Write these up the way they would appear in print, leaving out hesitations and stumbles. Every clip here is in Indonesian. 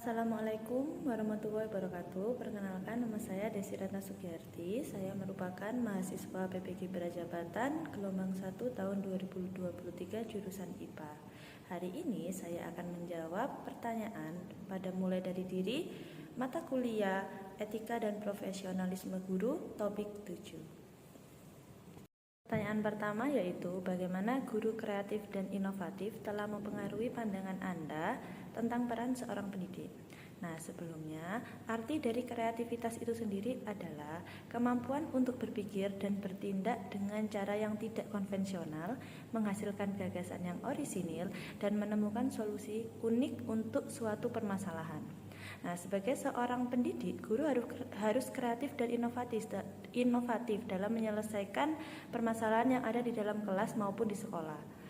Assalamualaikum warahmatullahi wabarakatuh. Perkenalkan, nama saya Desi Ratna Sugiyarti. Saya merupakan mahasiswa PPG Berajabatan gelombang 1 tahun 2023 jurusan IPA. Hari ini saya akan menjawab pertanyaan mulai dari diri, mata kuliah, etika dan profesionalisme guru, topik 7. Pertanyaan pertama yaitu bagaimana guru kreatif dan inovatif telah mempengaruhi pandangan Anda tentang peran seorang pendidik. Nah, sebelumnya, arti dari kreativitas itu sendiri adalah kemampuan untuk berpikir dan bertindak dengan cara yang tidak konvensional, menghasilkan gagasan yang orisinil, dan menemukan solusi unik untuk suatu permasalahan. Nah, sebagai seorang pendidik, guru harus kreatif dan inovatif dalam menyelesaikan permasalahan yang ada di dalam kelas maupun di sekolah.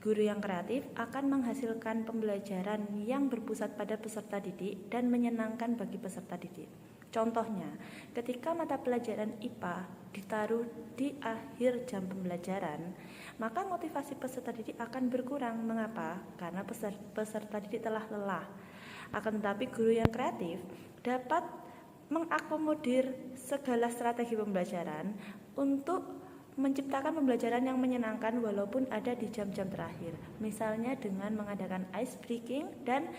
Guru yang kreatif akan menghasilkan pembelajaran yang berpusat pada peserta didik dan menyenangkan bagi peserta didik. Contohnya, ketika mata pelajaran IPA ditaruh di akhir jam pembelajaran, maka motivasi peserta didik akan berkurang. Mengapa? Karena peserta didik telah lelah. Akan tetapi guru yang kreatif dapat mengakomodir segala strategi pembelajaran untuk menciptakan pembelajaran yang menyenangkan walaupun ada di jam-jam terakhir. Misalnya dengan mengadakan ice breaking dan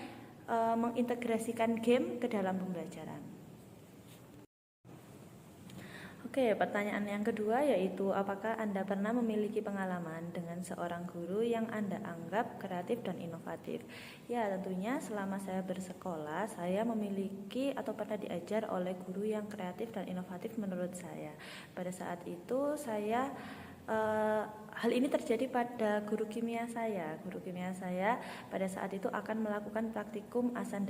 mengintegrasikan game ke dalam pembelajaran. Oke, pertanyaan yang kedua yaitu apakah Anda pernah memiliki pengalaman dengan seorang guru yang Anda anggap kreatif dan inovatif? Ya, tentunya selama saya bersekolah, saya memiliki atau pernah diajar oleh guru yang kreatif dan inovatif menurut saya. Pada saat itu hal ini terjadi pada guru kimia saya. Guru kimia saya pada saat itu akan melakukan praktikum asam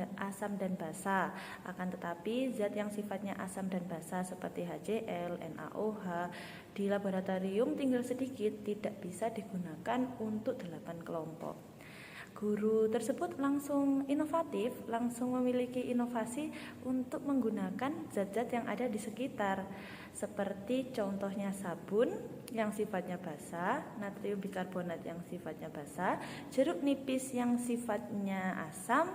dan basa. Akan tetapi zat yang sifatnya asam dan basa seperti HCl, NaOH di laboratorium tinggal sedikit, tidak bisa digunakan untuk 8 kelompok. Guru tersebut langsung inovatif, langsung memiliki inovasi untuk menggunakan zat-zat yang ada di sekitar. Seperti contohnya sabun yang sifatnya basa, natrium bikarbonat yang sifatnya basa, jeruk nipis yang sifatnya asam,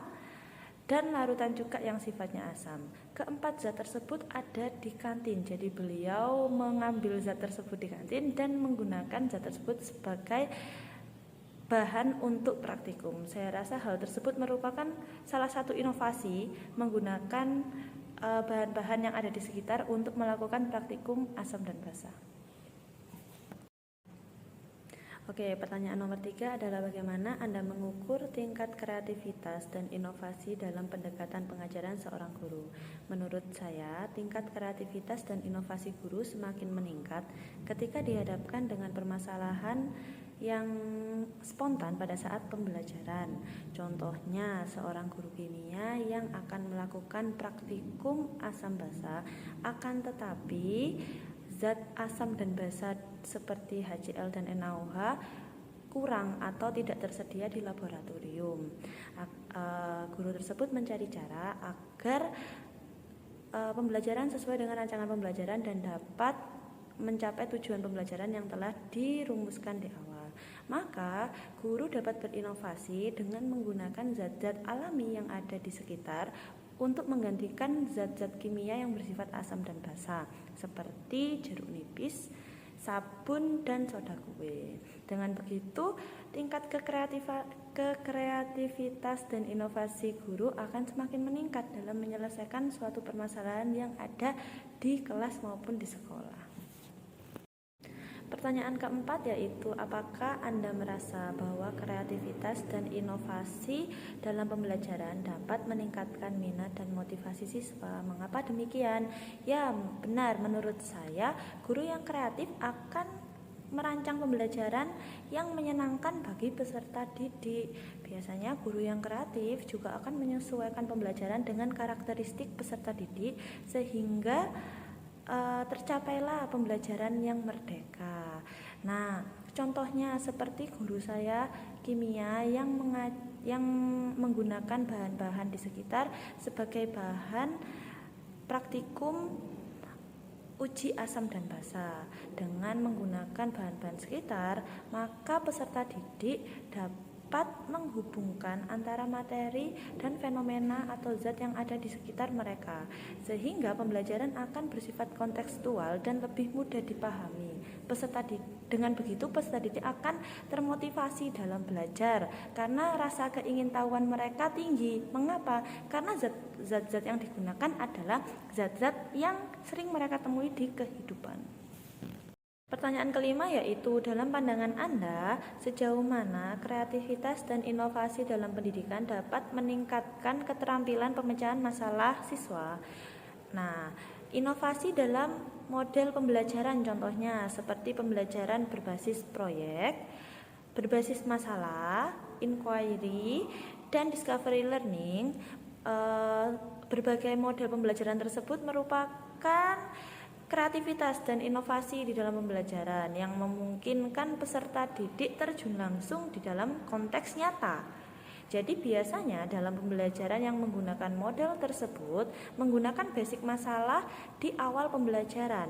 dan larutan cuka yang sifatnya asam. Keempat zat tersebut ada di kantin. Jadi beliau mengambil zat tersebut di kantin dan menggunakan zat tersebut sebagai bahan untuk praktikum. Saya rasa hal tersebut merupakan salah satu inovasi menggunakan bahan-bahan yang ada di sekitar untuk melakukan praktikum asam dan basa. Oke, pertanyaan nomor 3 adalah bagaimana Anda mengukur tingkat kreativitas dan inovasi dalam pendekatan pengajaran seorang guru. Menurut saya, tingkat kreativitas dan inovasi guru semakin meningkat ketika dihadapkan dengan permasalahan yang spontan pada saat pembelajaran. Contohnya, seorang guru kimia yang akan melakukan praktikum asam basa, akan tetapi zat asam dan basa seperti HCl dan NaOH kurang atau tidak tersedia di laboratorium. Guru tersebut mencari cara agar pembelajaran sesuai dengan rancangan pembelajaran dan dapat mencapai tujuan pembelajaran yang telah dirumuskan di awal. Maka guru dapat berinovasi dengan menggunakan zat-zat alami yang ada di sekitar untuk menggantikan zat-zat kimia yang bersifat asam dan basa seperti jeruk nipis, sabun, dan soda kue. Dengan begitu, tingkat kekreativitas dan inovasi guru akan semakin meningkat dalam menyelesaikan suatu permasalahan yang ada di kelas maupun di sekolah. Pertanyaan keempat yaitu apakah Anda merasa bahwa kreativitas dan inovasi dalam pembelajaran dapat meningkatkan minat dan motivasi siswa? Mengapa demikian? Ya, benar, menurut saya guru yang kreatif akan merancang pembelajaran yang menyenangkan bagi peserta didik. Biasanya guru yang kreatif juga akan menyesuaikan pembelajaran dengan karakteristik peserta didik sehingga tercapailah pembelajaran yang merdeka. Nah, contohnya seperti guru saya kimia yang menggunakan bahan-bahan di sekitar sebagai bahan praktikum uji asam dan basa. Dengan menggunakan bahan-bahan sekitar, maka peserta didik dapat dapat menghubungkan antara materi dan fenomena atau zat yang ada di sekitar mereka, sehingga pembelajaran akan bersifat kontekstual dan lebih mudah dipahami. Dengan begitu peserta didik akan termotivasi dalam belajar karena rasa keingintahuan mereka tinggi. Mengapa? Karena zat-zat yang digunakan adalah zat-zat yang sering mereka temui di kehidupan. Pertanyaan kelima yaitu, dalam pandangan Anda, sejauh mana kreativitas dan inovasi dalam pendidikan dapat meningkatkan keterampilan pemecahan masalah siswa? Nah, inovasi dalam model pembelajaran contohnya seperti pembelajaran berbasis proyek, berbasis masalah, inquiry, dan discovery learning. Berbagai model pembelajaran tersebut merupakan kreativitas dan inovasi di dalam pembelajaran yang memungkinkan peserta didik terjun langsung di dalam konteks nyata. Jadi biasanya dalam pembelajaran yang menggunakan model tersebut menggunakan basic masalah di awal pembelajaran.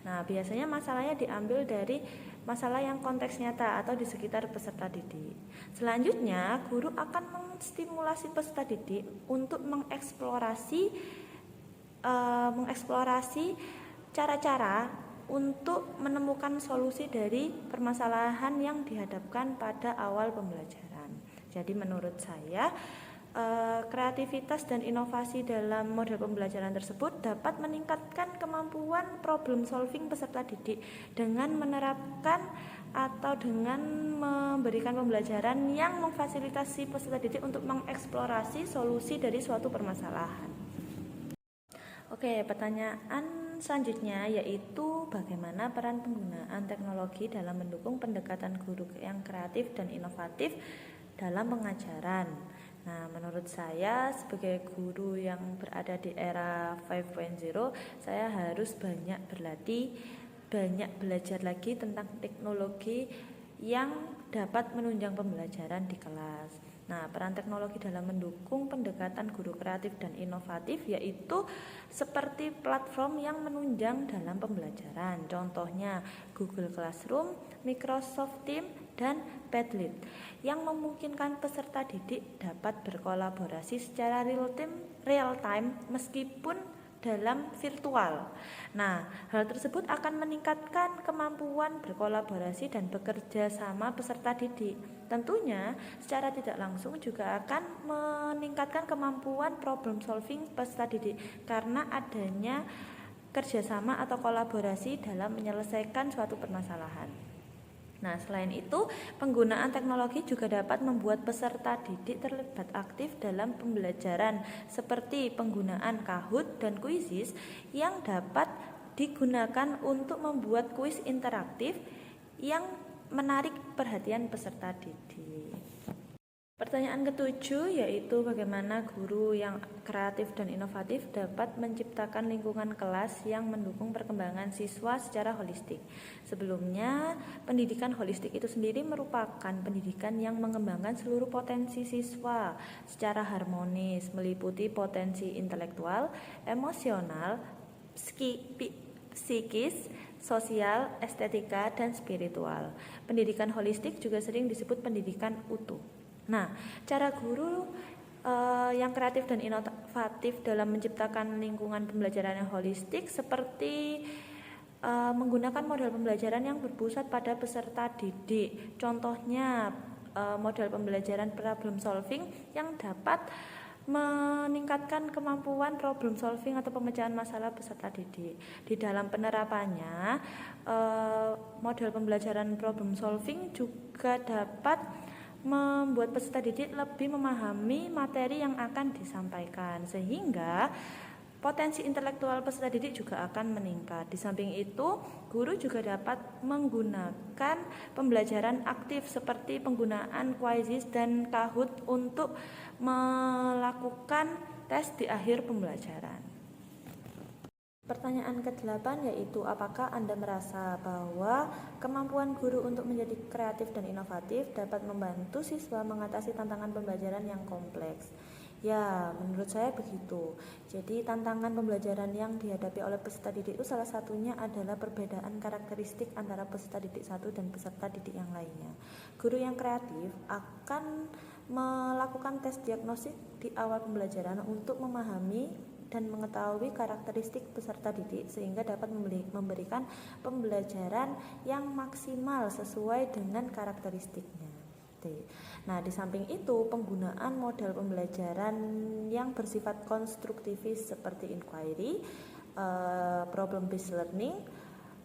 Nah, biasanya masalahnya diambil dari masalah yang konteks nyata atau di sekitar peserta didik. Selanjutnya, guru akan menstimulasi peserta didik untuk mengeksplorasi cara-cara untuk menemukan solusi dari permasalahan yang dihadapkan pada awal pembelajaran. Jadi menurut saya kreativitas dan inovasi dalam model pembelajaran tersebut dapat meningkatkan kemampuan problem solving peserta didik dengan menerapkan atau dengan memberikan pembelajaran yang memfasilitasi peserta didik untuk mengeksplorasi solusi dari suatu permasalahan. Oke, pertanyaan selanjutnya yaitu bagaimana peran penggunaan teknologi dalam mendukung pendekatan guru yang kreatif dan inovatif dalam pengajaran. Nah, menurut saya sebagai guru yang berada di era 5.0, saya harus banyak berlatih, banyak belajar lagi tentang teknologi yang dapat menunjang pembelajaran di kelas. Nah, peran teknologi dalam mendukung pendekatan guru kreatif dan inovatif yaitu seperti platform yang menunjang dalam pembelajaran. Contohnya Google Classroom, Microsoft Teams, dan Padlet yang memungkinkan peserta didik dapat berkolaborasi secara real time meskipun dalam virtual. Nah, hal tersebut akan meningkatkan kemampuan berkolaborasi dan bekerja sama peserta didik. Tentunya secara tidak langsung juga akan meningkatkan kemampuan problem solving peserta didik karena adanya kerjasama atau kolaborasi dalam menyelesaikan suatu permasalahan. Nah, selain itu, penggunaan teknologi juga dapat membuat peserta didik terlibat aktif dalam pembelajaran seperti penggunaan Kahoot dan Quizizz yang dapat digunakan untuk membuat kuis interaktif yang menarik perhatian peserta didik. Pertanyaan ketujuh yaitu bagaimana guru yang kreatif dan inovatif dapat menciptakan lingkungan kelas yang mendukung perkembangan siswa secara holistik. Sebelumnya, pendidikan holistik itu sendiri merupakan pendidikan yang mengembangkan seluruh potensi siswa secara harmonis, meliputi potensi intelektual, emosional, psikis, sosial, estetika, dan spiritual. Pendidikan holistik juga sering disebut pendidikan utuh. Nah, cara guru yang kreatif dan inovatif dalam menciptakan lingkungan pembelajaran yang holistik seperti menggunakan model pembelajaran yang berpusat pada peserta didik. Contohnya model pembelajaran problem solving yang dapat meningkatkan kemampuan problem solving atau pemecahan masalah peserta didik. Di dalam penerapannya, model pembelajaran problem solving juga dapat membuat peserta didik lebih memahami materi yang akan disampaikan sehingga potensi intelektual peserta didik juga akan meningkat. Di samping itu, guru juga dapat menggunakan pembelajaran aktif seperti penggunaan Quizizz dan Kahoot untuk melakukan tes di akhir pembelajaran. Pertanyaan ke-8 yaitu, apakah Anda merasa bahwa kemampuan guru untuk menjadi kreatif dan inovatif dapat membantu siswa mengatasi tantangan pembelajaran yang kompleks? Ya, menurut saya begitu. Jadi tantangan pembelajaran yang dihadapi oleh peserta didik itu salah satunya adalah perbedaan karakteristik antara peserta didik satu dan peserta didik yang lainnya. Guru yang kreatif akan melakukan tes diagnostik di awal pembelajaran untuk memahami dan mengetahui karakteristik peserta didik sehingga dapat memberikan pembelajaran yang maksimal sesuai dengan karakteristiknya. Nah, di samping itu, penggunaan model pembelajaran yang bersifat konstruktivis seperti inquiry, problem based learning,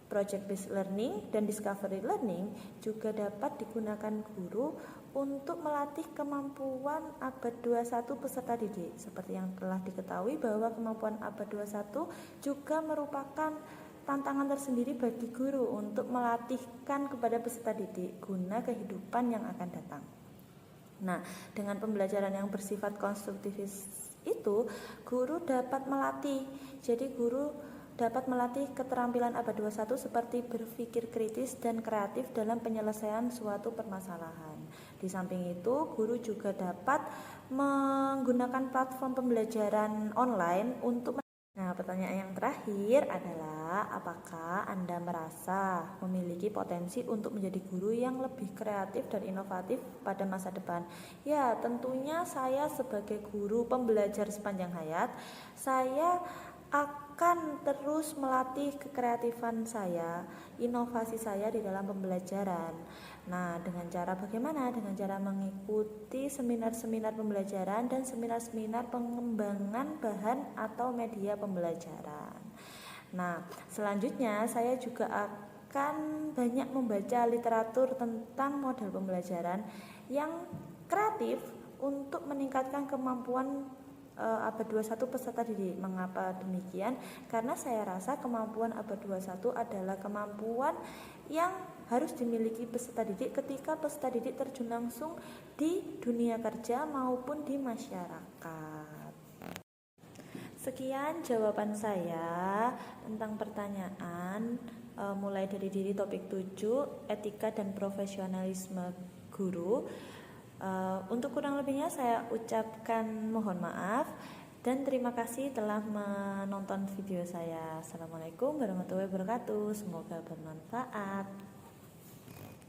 project based learning, dan discovery learning juga dapat digunakan guru untuk melatih kemampuan abad 21 peserta didik. Seperti yang telah diketahui bahwa kemampuan abad 21 juga merupakan tantangan tersendiri bagi guru untuk melatihkan kepada peserta didik guna kehidupan yang akan datang. Nah, dengan pembelajaran yang bersifat konstruktivis itu, guru dapat melatih. Jadi guru dapat melatih keterampilan abad 21 seperti berpikir kritis dan kreatif dalam penyelesaian suatu permasalahan. Di samping itu, guru juga dapat menggunakan platform pembelajaran online untuk Nah, pertanyaan yang terakhir adalah apakah Anda merasa memiliki potensi untuk menjadi guru yang lebih kreatif dan inovatif pada masa depan? Ya, tentunya saya sebagai guru pembelajar sepanjang hayat, saya akan terus melatih kekreatifan saya, inovasi saya di dalam pembelajaran. Nah, dengan cara bagaimana? Dengan cara mengikuti seminar-seminar pembelajaran dan seminar-seminar pengembangan bahan atau media pembelajaran. Nah, selanjutnya saya juga akan banyak membaca literatur tentang model pembelajaran yang kreatif untuk meningkatkan kemampuan abad 21 peserta didik. Mengapa demikian? Karena saya rasa kemampuan abad 21 adalah kemampuan yang harus dimiliki peserta didik ketika peserta didik terjun langsung di dunia kerja maupun di masyarakat. Sekian jawaban saya tentang pertanyaan mulai dari diri topik 7, etika dan profesionalisme guru. Untuk kurang lebihnya saya ucapkan mohon maaf dan terima kasih telah menonton video saya. Assalamualaikum warahmatullahi wabarakatuh. Semoga bermanfaat.